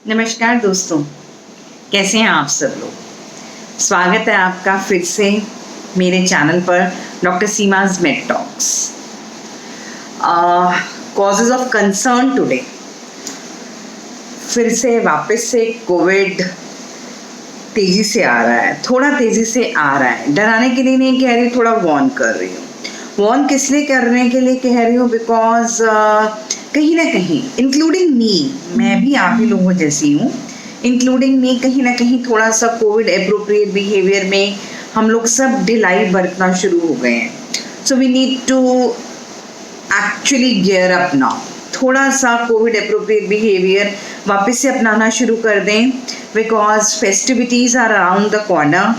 नमस्कार दोस्तों, कैसे हैं आप सब लोग। स्वागत है आपका फिर से मेरे चैनल पर doctor Seema's med talks. Causes of concern today, फिर से वापस से कोविड तेज़ी से आ रहा है, थोड़ा तेज़ी से आ रहा है। डराने के लिए नहीं कह रही, थोड़ा वॉर्न कर रही हूँ। वॉर्न किस लिए करने के लिए कह रही हूँ, बिकॉज कहीं ना कहीं इंक्लूडिंग मी, मैं भी आप ही लोगों जैसी हूँ, इंक्लूडिंग मी, कहीं ना कहीं थोड़ा सा कोविड एप्रोप्रिएट बिहेवियर में हम लोग सब ढिलाई बरतना शुरू हो गए हैं। So we need to actually gear up now, थोड़ा सा कोविड एप्रोप्रिएट बिहेवियर वापस से अपनाना शुरू कर दें, because festivities are around the corner.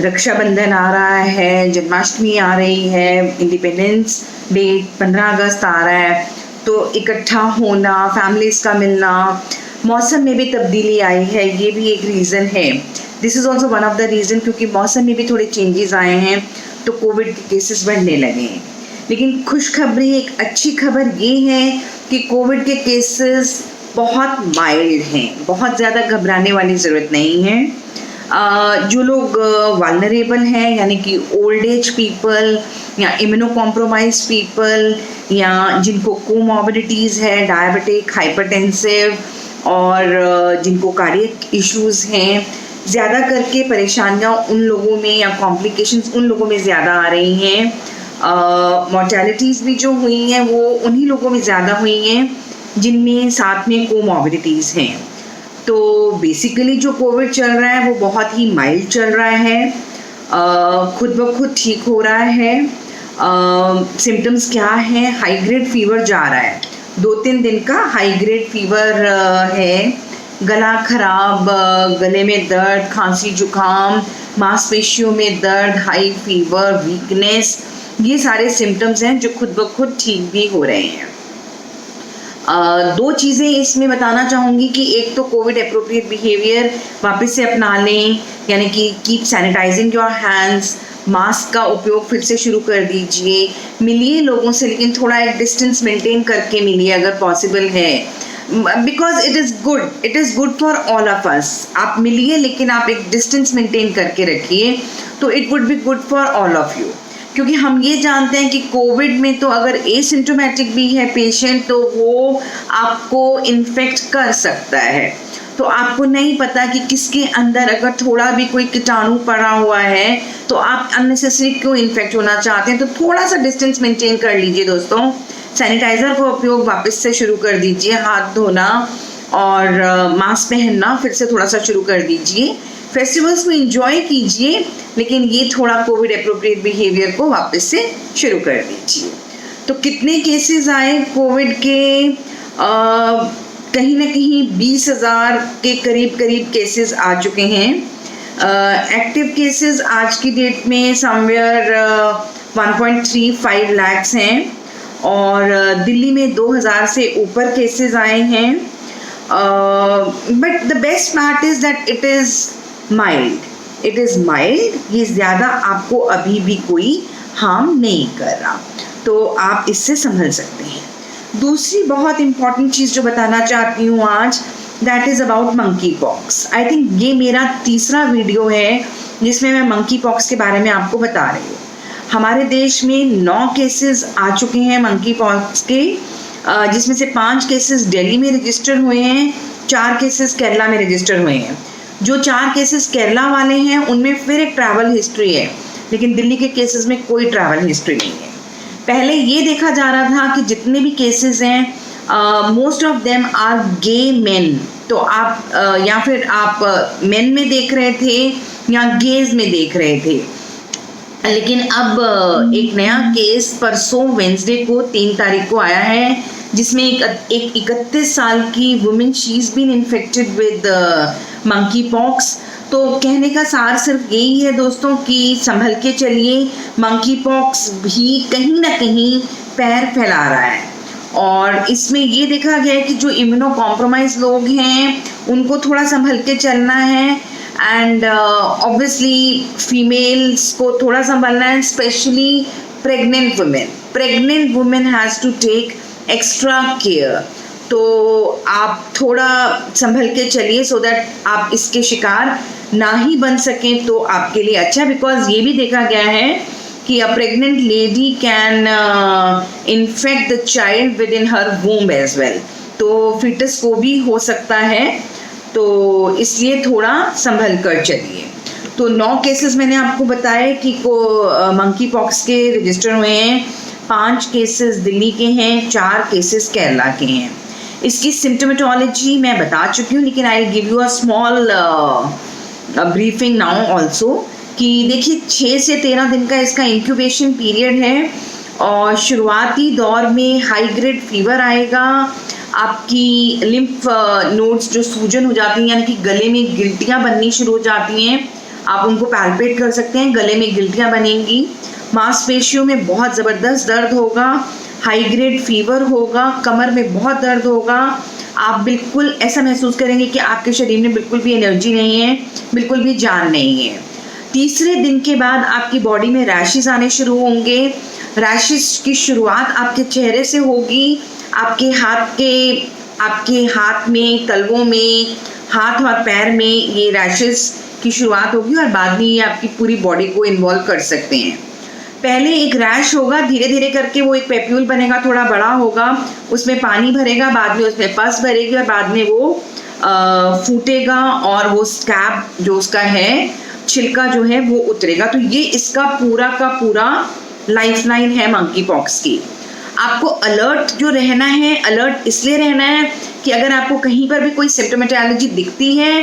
Raksha Bandhan आ रहा है, जन्माष्टमी आ रही है, इंडिपेंडेंस डे 15 अगस्त आ रहा है, तो इकट्ठा होना, फैमिलीज़ का मिलना, मौसम में भी तब्दीली आई है, ये भी एक रीज़न है। This is also one of the reason, क्योंकि मौसम में भी थोड़े चेंजेस आए हैं तो कोविड के केसेस बढ़ने लगे हैं। लेकिन खुशखबरी, एक अच्छी खबर ये है कि कोविड के केसेस बहुत माइल्ड हैं, बहुत ज़्यादा घबराने वाली ज़रूरत नहीं है। जो लोग वल्नरेबल हैं, यानी कि ओल्ड एज पीपल या इम्यूनो कॉम्प्रोमाइज पीपल, या जिनको कोमॉर्बिडिटीज़ है, डायबिटिक, हाइपरटेंसिव, और जिनको कार्डियक इश्यूज़ हैं, ज़्यादा करके परेशानियाँ उन लोगों में या कॉम्प्लिकेशंस उन लोगों में ज़्यादा आ रही हैं। मॉर्टेलिटीज़ भी जो हुई हैं वो उन्हीं लोगों में ज़्यादा हुई हैं जिनमें साथ में कोमॉर्बिडिटीज़ हैं। तो बेसिकली जो कोविड चल रहा है वो बहुत ही माइल्ड चल रहा है, खुद ब खुद ठीक हो रहा है। सिम्टम्स क्या हैं? हाई ग्रेड फीवर जा रहा है, 2-3 दिन का हाई ग्रेड फीवर है, गला खराब, गले में दर्द, खांसी जुकाम, मांसपेशियों में दर्द, हाई फीवर, वीकनेस, ये सारे सिम्टम्स हैं जो खुद ब खुद ठीक भी हो रहे हैं। 2 चीज़ें इसमें बताना चाहूँगी कि एक तो कोविड एप्रोप्रिएट बिहेवियर वापस से अपना लें, यानी कि keep sanitising your hands, mask का उपयोग फिर से शुरू कर दीजिए, मिलिए लोगों से, लेकिन थोड़ा एक डिस्टेंस मेंटेन करके मिलिए अगर पॉसिबल है, because it is good for all of us. आप मिलिए लेकिन आप एक डिस्टेंस मेंटेन करके रखिए, तो it would be good for all of you. क्योंकि हम ये जानते हैं कि कोविड में तो अगर एसिम्प्टोमेटिक भी है पेशेंट तो वो आपको इन्फेक्ट कर सकता है, तो आपको नहीं पता कि किसके अंदर अगर थोड़ा भी कोई कीटाणु पड़ा हुआ है तो आप अननेसेसरी क्यों इन्फेक्ट होना चाहते हैं। तो थोड़ा सा डिस्टेंस मेंटेन कर लीजिए दोस्तों, सैनिटाइज़र का उपयोग वापस से शुरू कर दीजिए, हाथ धोना और मास्क पहनना फिर से थोड़ा सा शुरू कर दीजिए। फेस्टिवल्स को एंजॉय कीजिए, लेकिन ये थोड़ा कोविड एप्रोप्रिएट बिहेवियर को वापस से शुरू कर दीजिए। तो कितने केसेस आए कोविड के? कहीं ना कहीं 20,000 के करीब केसेस आ चुके हैं। एक्टिव केसेस आज की डेट में समवेयर 1.35 लाख्स हैं, और दिल्ली में 2,000 से ऊपर केसेस आए हैं। But the best part is that it is mild, ये ज़्यादा आपको अभी भी कोई हार्म नहीं कर रहा, तो आप इससे संभल सकते हैं। दूसरी बहुत इम्पॉर्टेंट चीज़ जो बताना चाहती हूँ आज, that is about monkey pox. I think ये मेरा तीसरा वीडियो है जिसमें मैं मंकी पॉक्स के बारे में आपको बता रही हूँ। हमारे देश में 9 केसेस आ चुके हैं मंकी पॉक्स के, जिसमें से 5 केसेस दिल्ली में रजिस्टर हुए हैं, 4 केसेस केरला में रजिस्टर हुए हैं। जो 4 केसेस केरला वाले हैं उनमें फिर एक ट्रैवल हिस्ट्री है, लेकिन दिल्ली के केसेस में कोई ट्रैवल हिस्ट्री नहीं है। पहले ये देखा जा रहा था कि जितने भी केसेस हैं most of them are gay men, तो आप या फिर आप मेन में देख रहे थे या गेज में देख रहे थे। लेकिन अब एक नया केस परसों वेंसडे को 3 तारीख को आया है, जिसमें एक 31 साल की women, she is been infected with monkeypox. तो कहने का सार सिर्फ यही है दोस्तों कि संभल के चलिए, मंकी पॉक्स भी कहीं ना कहीं पैर फैला रहा है, और इसमें ये देखा गया है कि जो इम्यूनो कॉम्प्रोमाइज लोग हैं उनको थोड़ा संभल के चलना है, एंड ऑब्वियसली फीमेल्स को थोड़ा संभलना है, specially pregnant women has to take extra care. तो आप थोड़ा संभल के चलिए सो दैट आप इसके शिकार ना ही बन सकें तो आपके लिए अच्छा, बिकॉज ये भी देखा गया है कि a pregnant lady can infect the child within her womb as well, तो फिटस को भी हो सकता है, तो इसलिए थोड़ा संभल कर चलिए। तो 9 केसेस मैंने आपको बताए कि मंकी पॉक्स के रजिस्टर हुए हैं, 5 केसेस दिल्ली के हैं, 4 केसेस केरला के हैं। इसकी सिम्टोमेटोलॉजी मैं बता चुकी हूँ, लेकिन I give you a small briefing now also कि देखिए 6 से 13 दिन का इसका इंक्यूबेशन पीरियड है और शुरुआती दौर में हाई ग्रेड फीवर आएगा, आपकी लिम्फ नोड्स जो सूजन हो जाती हैं यानी कि गले में गिल्टियाँ बननी शुरू हो जाती हैं, आप उनको पैल्पेट कर सकते हैं, गले में गिल्टियाँ बनेंगी, मांसपेशियों में बहुत ज़बरदस्त दर्द होगा, हाई ग्रेड फीवर होगा, कमर में बहुत दर्द होगा, आप बिल्कुल ऐसा महसूस करेंगे कि आपके शरीर में बिल्कुल भी एनर्जी नहीं है, बिल्कुल भी जान नहीं है। तीसरे दिन के बाद आपकी बॉडी में रैशेस आने शुरू होंगे, रैशेस की शुरुआत आपके चेहरे से होगी, आपके हाथ में, तलवों में, हाथ और पैर में ये रैशेस की शुरुआत होगी और बाद में ये आपकी पूरी बॉडी को इन्वॉल्व कर सकते हैं। पहले एक रैश होगा, धीरे धीरे करके वो एक पेप्यूल बनेगा, थोड़ा बड़ा होगा, उसमें पानी भरेगा, बाद में उसमें पस भरेगी और बाद में वो फूटेगा और वो स्कैब जो उसका है, छिलका जो है वो उतरेगा। तो ये इसका पूरा का पूरा लाइफलाइन है मंकी पॉक्स की। आपको अलर्ट जो रहना है, अलर्ट इसलिए रहना है कि अगर आपको कहीं पर भी कोई सिम्टोमेटोलॉजी दिखती है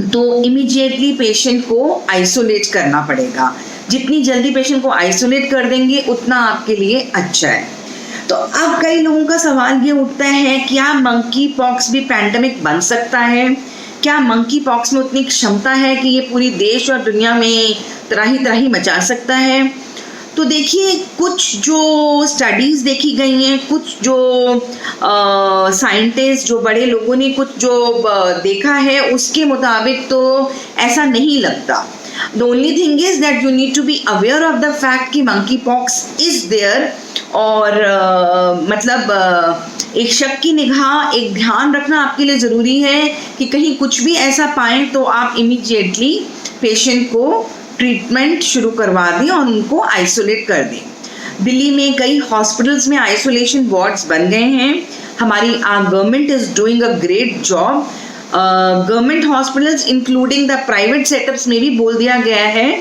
तो इमीडिएटली पेशेंट को आइसोलेट करना पड़ेगा। जितनी जल्दी पेशेंट को आइसोलेट कर देंगे उतना आपके लिए अच्छा है। तो अब कई लोगों का सवाल ये उठता है, क्या मंकी पॉक्स भी पैंडेमिक बन सकता है? क्या मंकी पॉक्स में उतनी क्षमता है कि ये पूरी देश और दुनिया में त्राही मचा सकता है? तो देखिए, कुछ जो स्टडीज़ देखी गई हैं, कुछ जो साइंटिस्ट, जो बड़े लोगों ने कुछ जो देखा है, उसके मुताबिक तो ऐसा नहीं लगता। The only thing is that you need to be aware of the fact कि monkey pox is there और एक शक की निगाह, एक ध्यान रखना आपके लिए ज़रूरी है कि कहीं कुछ भी ऐसा पाएं तो आप इमीडिएटली पेशेंट को ट्रीटमेंट शुरू करवा दें और उनको आइसोलेट कर दें। दिल्ली में कई हॉस्पिटल्स में आइसोलेशन वार्ड्स बन गए हैं। हमारी government is doing a great job. Government hospitals including the private setups में भी बोल दिया गया है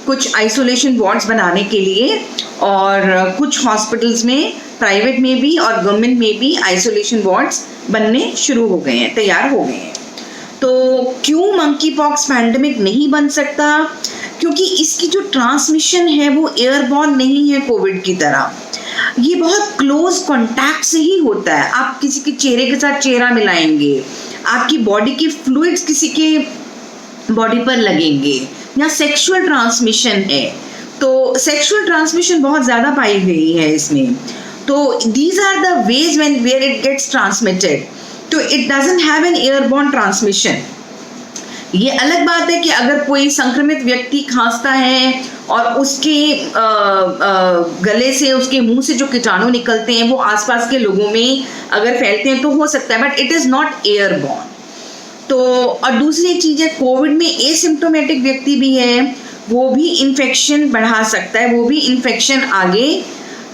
कुछ आइसोलेशन वार्ड्स बनाने के लिए, और कुछ हॉस्पिटल्स में, प्राइवेट में भी और गवर्नमेंट में भी आइसोलेशन वार्ड्स बनने शुरू हो गए हैं, तैयार हो गए हैं। तो क्यों मंकी पॉक्स पैंडेमिक नहीं बन सकता? क्योंकि इसकी जो ट्रांसमिशन है वो एयरबॉर्न नहीं है कोविड की तरह। ये बहुत क्लोज कॉन्टैक्ट से ही होता है। आप किसी के चेहरे के साथ चेहरा मिलाएंगे, आपकी बॉडी के फ्लूइड्स किसी के बॉडी पर लगेंगे, या सेक्सुअल ट्रांसमिशन है तो सेक्सुअल ट्रांसमिशन बहुत ज़्यादा पाई गई है इसमें। तो these are the ways where it gets transmitted. तो it doesn't have an airborne transmission. ये अलग बात है कि अगर कोई संक्रमित व्यक्ति खांसता है और उसके गले से, उसके मुंह से जो कीटाणु निकलते हैं वो आसपास के लोगों में अगर फैलते हैं तो हो सकता है, but it is not airborne. तो और दूसरी एक चीज़ है, कोविड में एसिम्प्टोमेटिक व्यक्ति भी है, वो भी इन्फेक्शन बढ़ा सकता है, वो भी इन्फेक्शन आगे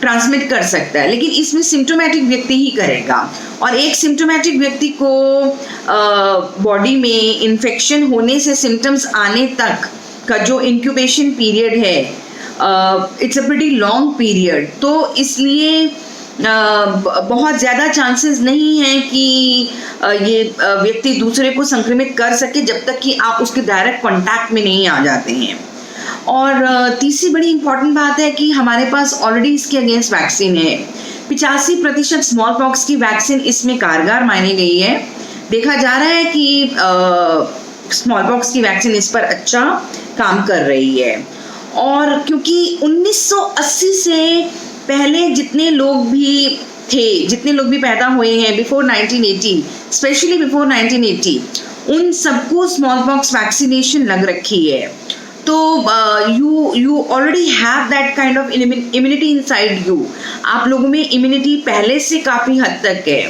ट्रांसमिट कर सकता है, लेकिन इसमें सिम्टोमेटिक व्यक्ति ही करेगा। और एक सिम्टोमेटिक व्यक्ति को बॉडी में इन्फेक्शन होने से सिम्टम्स आने तक का जो इंक्यूबेशन पीरियड है, it's a pretty long period. तो इसलिए बहुत ज़्यादा चांसेस नहीं हैं कि ये व्यक्ति दूसरे को संक्रमित कर सके जब तक कि आप उसके डायरेक्ट कांटेक्ट में नहीं आ जाते हैं। और तीसरी बड़ी इंपॉर्टेंट बात है कि हमारे पास ऑलरेडी इसके अगेंस्ट वैक्सीन है। 85% स्मॉल पॉक्स की वैक्सीन इसमें कारगर मानी गई है। देखा जा रहा है कि स्मॉल पॉक्स की वैक्सीन इस पर अच्छा काम कर रही है। और क्योंकि 1980 से पहले जितने लोग भी थे, जितने लोग भी पैदा हुए हैं बिफोर 1980, स्पेशली बिफोर 1980, उन सबको स्मॉल पॉक्स वैक्सीनेशन लग रखी है। तो you already have that kind of immunity inside you। आप लोगों में इम्यूनिटी पहले से काफ़ी हद तक है।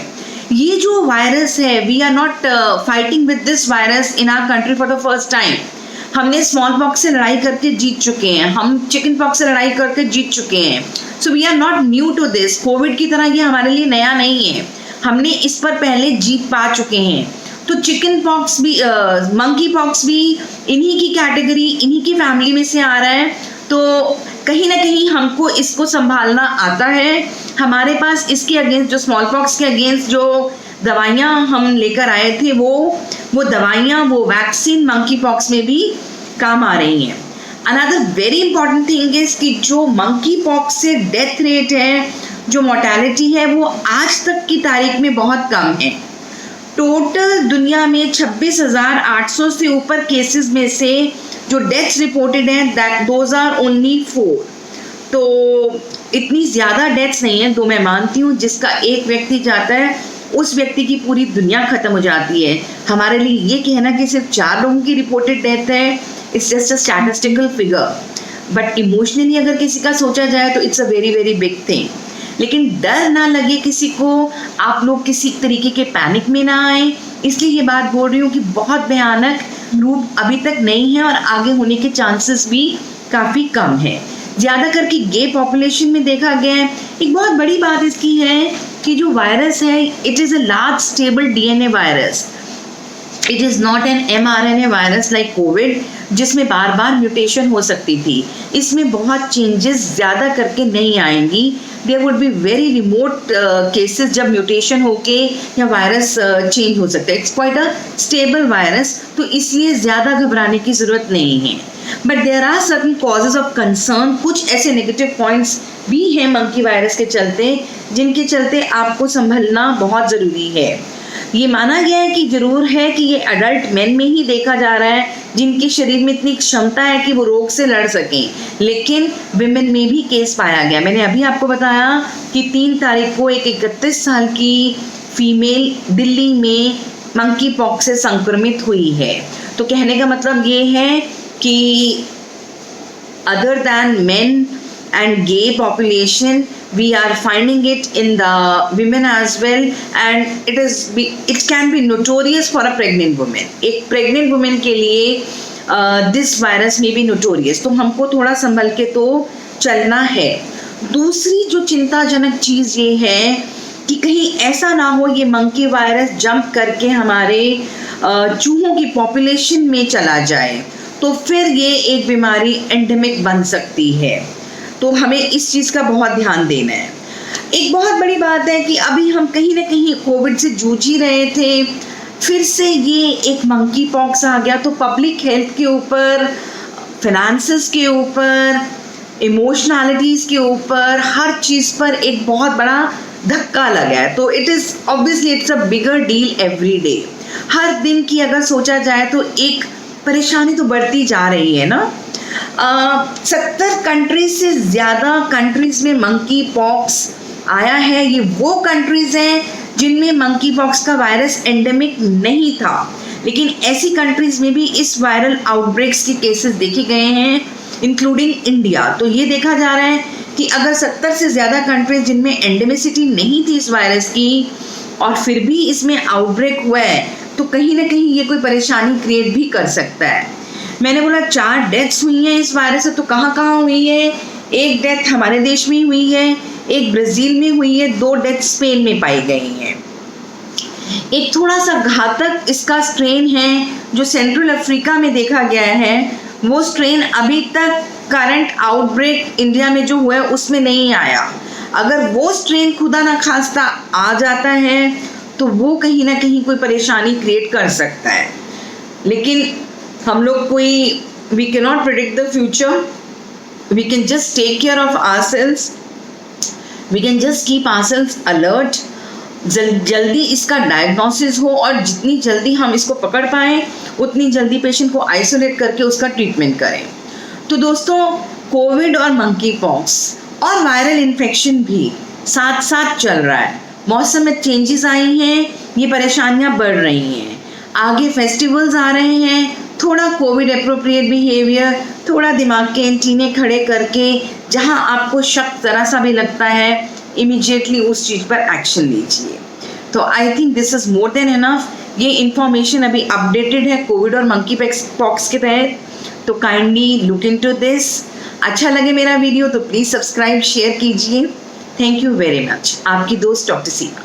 ये जो वायरस है, we are not fighting with this virus in our country for the first time. हमने स्मॉल पॉक्स से लड़ाई करके जीत चुके हैं, हम चिकन पॉक्स से लड़ाई करके जीत चुके हैं। So we are not new to this. Covid की तरह ये हमारे लिए नया नहीं है, हमने इस पर पहले जीत पा चुके हैं। तो चिकन पॉक्स भी, मंकी पॉक्स भी इन्हीं की कैटेगरी, इन्हीं की फैमिली में से आ रहा है। तो कहीं ना कहीं हमको इसको संभालना आता है। हमारे पास इसके अगेंस्ट, जो स्मॉल पॉक्स के अगेंस्ट जो दवाइयाँ हम लेकर आए थे, वो दवाइयाँ, वो वैक्सीन मंकी पॉक्स में भी काम आ रही हैं। Another very important thing is कि जो मंकी पॉक्स से डेथ रेट है, जो मोर्टेलिटी है, वो आज तक की तारीख में बहुत कम है। टोटल दुनिया में 26,800 से ऊपर केसेस में से जो डेथ्स रिपोर्टेड हैं, दैट दोज आर ओनली 4। तो इतनी ज़्यादा डेथ्स नहीं है, तो मैं मानती हूँ जिसका एक व्यक्ति जाता है उस व्यक्ति की पूरी दुनिया ख़त्म हो जाती है। हमारे लिए ये कहना कि सिर्फ 4 लोगों की रिपोर्टेड डेथ है, it's just a statistical figure. But emotionally अगर किसी का सोचा जाए तो it's a very very big thing. लेकिन डर ना लगे किसी को, आप लोग किसी तरीके के पैनिक में ना आए, इसलिए ये बात बोल रही हूँ कि बहुत भयानक रूप अभी तक नहीं है और आगे होने के चांसेस भी काफ़ी कम है। ज़्यादा करके गे पॉपुलेशन में देखा गया है। एक बहुत बड़ी बात इसकी है कि जो वायरस है, it is a large stable DNA virus. It is not an mRNA virus like Covid, जिसमें बार बार म्यूटेशन हो सकती थी। इसमें बहुत चेंजेस ज़्यादा करके नहीं आएंगी। There would be very remote cases जब म्यूटेशन होके या वायरस चेंज हो सकता है। It's quite a stable virus, तो इसलिए ज़्यादा घबराने की ज़रूरत नहीं है। But there are certain causes of concern. कुछ ऐसे नेगेटिव पॉइंट्स भी हैं मंकी वायरस के चलते, जिनके चलते आपको संभलना बहुत ज़रूरी है। ये माना गया है कि जरूर है कि ये अडल्ट मेन में ही देखा जा रहा है, जिनके शरीर में इतनी क्षमता है कि वो रोग से लड़ सकें, लेकिन विमेन में भी केस पाया गया। मैंने अभी आपको बताया कि 3 तारीख को एक 31 साल की फीमेल दिल्ली में मंकी पॉक्स से संक्रमित हुई है। तो कहने का मतलब ये है कि other than main and gay population, we are finding it in the women as well, and it can be notorious for a pregnant woman. एक pregnant woman के लिए this virus may be notorious, तो हमको थोड़ा संभल के तो चलना है। दूसरी जो चिंताजनक चीज़ ये है कि कहीं ऐसा ना हो ये मंकी वायरस जंप करके हमारे चूहों की पॉपुलेशन में चला जाए, तो फिर ये एक बीमारी एंडेमिक बन सकती है। तो हमें इस चीज़ का बहुत ध्यान देना है। एक बहुत बड़ी बात है कि अभी हम कहीं ना कहीं कोविड से जूझ ही रहे थे, फिर से ये एक मंकी पॉक्स आ गया, तो पब्लिक हेल्थ के ऊपर, फिनेंसेस के ऊपर, इमोशनैलिटीज़ के ऊपर, हर चीज़ पर एक बहुत बड़ा धक्का लगा है। तो it is obviously it's a bigger deal every day. हर दिन की अगर सोचा जाए तो एक परेशानी तो बढ़ती जा रही है ना। 70 कंट्रीज से ज़्यादा कंट्रीज़ में मंकी पॉक्स आया है। ये वो कंट्रीज़ हैं जिनमें मंकी पॉक्स का वायरस एंडेमिक नहीं था, लेकिन ऐसी कंट्रीज़ में भी इस वायरल आउटब्रेक्स के केसेस देखे गए हैं, इंक्लूडिंग इंडिया। तो ये देखा जा रहा है कि अगर 70 से ज़्यादा कंट्रीज जिनमें एंडेमिसिटी नहीं थी इस वायरस की, और फिर भी इसमें आउटब्रेक हुआ है, तो कहीं ना कहीं ये कोई परेशानी क्रिएट भी कर सकता है। मैंने बोला 4 डेथ्स हुई हैं इस वायरस से, तो कहाँ कहाँ हुई है? एक डेथ हमारे देश में हुई है, एक ब्राज़ील में हुई है, 2 डेथ स्पेन में पाई गई हैं। एक थोड़ा सा घातक इसका स्ट्रेन है जो सेंट्रल अफ्रीका में देखा गया है, वो स्ट्रेन अभी तक करंट आउटब्रेक इंडिया में जो हुआ है उसमें नहीं आया। अगर वो स्ट्रेन खुदा ना खास्ता आ जाता है तो वो कहीं ना कहीं कोई परेशानी क्रिएट कर सकता है। लेकिन हम लोग we cannot predict the future. We can just take care of ourselves. We can just keep ourselves alert. जल्दी इसका डायग्नोसिस हो और जितनी जल्दी हम इसको पकड़ पाएँ उतनी जल्दी पेशेंट को आइसोलेट करके उसका ट्रीटमेंट करें। तो दोस्तों, कोविड और मंकी पॉक्स और वायरल इन्फेक्शन भी साथ साथ चल रहा है। मौसम में चेंजेस आई हैं, ये परेशानियां बढ़ रही हैं। आगे फेस्टिवल्स आ रहे हैं, थोड़ा कोविड एप्रोप्रिएट बिहेवियर, थोड़ा दिमाग के एंटीने खड़े करके जहां आपको शक ज़रा सा भी लगता है, इमीडिएटली उस चीज़ पर एक्शन लीजिए। तो I think this is more than enough. ये इंफॉर्मेशन अभी अपडेटेड है कोविड और मंकी पॉक्स के तहत, तो काइंडली लुक इनटू दिस। अच्छा लगे मेरा वीडियो तो प्लीज़ सब्सक्राइब शेयर कीजिए। Thank you very much. आपकी दोस्त डॉक्टर सीमा।